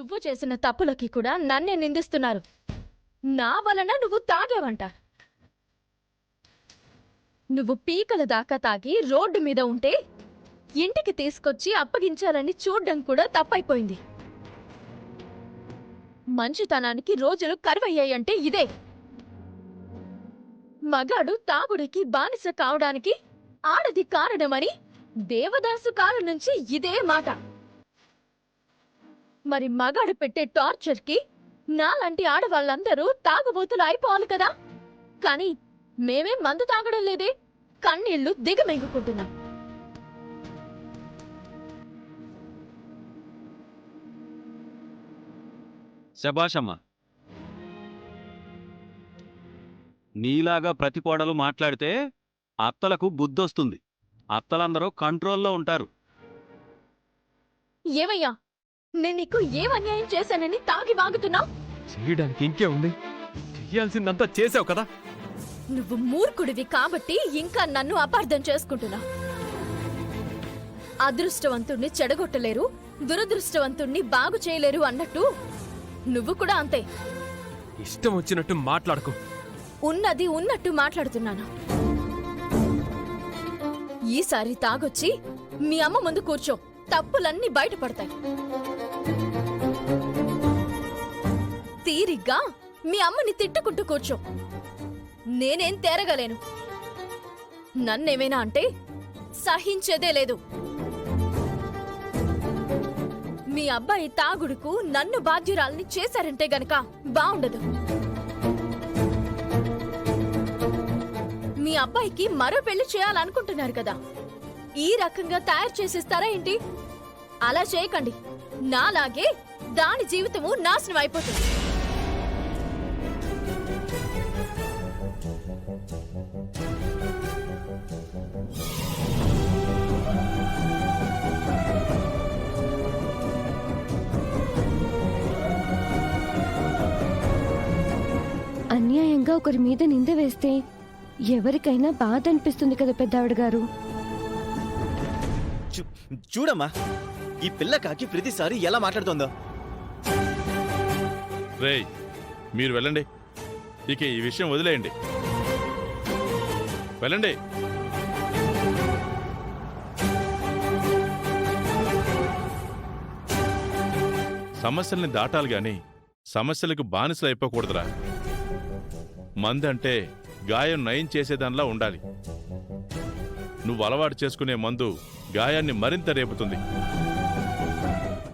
నువ్వు చేసిన తప్పులకి కూడా నన్నే నిందిస్తున్నారు. నా వలన నువ్వు తాగావంట. నువ్వు పీకల దాకా తాగి రోడ్డు మీద ఉంటే ఇంటికి తీసుకొచ్చి అప్పగించాలని చూడ్డం కూడా తప్పైపోయింది. మంచితనానికి రోజులు కరువయ్యాయంటే ఇదే. మగాడు తాగుడికి బానిస కావడానికి ఆడది కారణమని దేవదాసు కాలం నుంచి ఇదే మాట. మరి మగాడు పెట్టే టార్చర్కి నాలాంటి ఆడవాళ్ళందరూ తాగుబోతులు అయిపోవాలి కదా. కానీ మేమేం మందు తాగడం లేదే, కన్నీళ్లు దిగమింగుకుంటున్నాం. శభాషమ్మా. నీలాగా ప్రతి కోడలు మాట్లాడితే అత్తలకు బుద్ధొస్తుంది. అత్తలందరూ కంట్రోల్లో ఉంటారు. ఏమయ్యా, నేను నీకు ఏం అన్యాయం చేశానని తాగి వాగుతున్నావు? చేయడానికి ఇంకే ఉంది, చెయ్యాల్సిందంతా చేసావు కదా. నువ్వు మూర్ఖుడివి కాబట్టి ఇంకా నన్ను అపార్థం చేసుకుంటున్నావు. అదృష్టవంతుణ్ణి చెడగొట్టలేరు, దురదృష్టవంతుణ్ణి బాగు చేయలేరు అన్నట్టు నువ్వు కూడా అంతే. ఇష్టం వచ్చినట్టు మాట్లాడకు. ఉన్నది ఉన్నట్టు మాట్లాడుతున్నాను. ఈసారి తాగొచ్చి మీ అమ్మ ముందు కూర్చో, తప్పులన్నీ బయటపడతాయి. తీరిగ్గా మీ అమ్మని తిట్టుకుంటూ కూర్చో. నేనేం తేరగలేను. నన్నేమైనా అంటే సహించేదే లేదు. మీ అబ్బాయి తాగుడుకు నన్ను బాధ్యురాల్ని చేశారంటే గనక బావుండదు. మీ అబ్బాయికి మరో పెళ్లి చేయాలనుకుంటున్నారు కదా, ఈ రకంగా తయారు చేసిస్తారా ఏంటి? అలా చేయకండి. నాలాగే దాని జీవితము నాశనం అయిపోతుంది. అన్యాయంగా ఒకరి మీద నింద వేస్తే ఎవరికైనా బాధ అనిపిస్తుంది కదా పెద్దావిడ గారు. చూడమ్మా, ఈ పిల్ల కాకి ప్రతిసారి ఎలా మాట్లాడుతోందో. రేయ్, మీరు వెళ్ళండి. ఇక ఈ విషయం వదిలేయండి. వెళ్ళండి. సమస్యల్ని దాటాలి గాని సమస్యలకు బానిసలు అయిపోకూడదురా. మందంటే గాయం నయం చేసేదానిలా ఉండాలి. నువ్వు అలవాటు చేసుకునే మందు గాయాన్ని మరింత రేపుతుంది.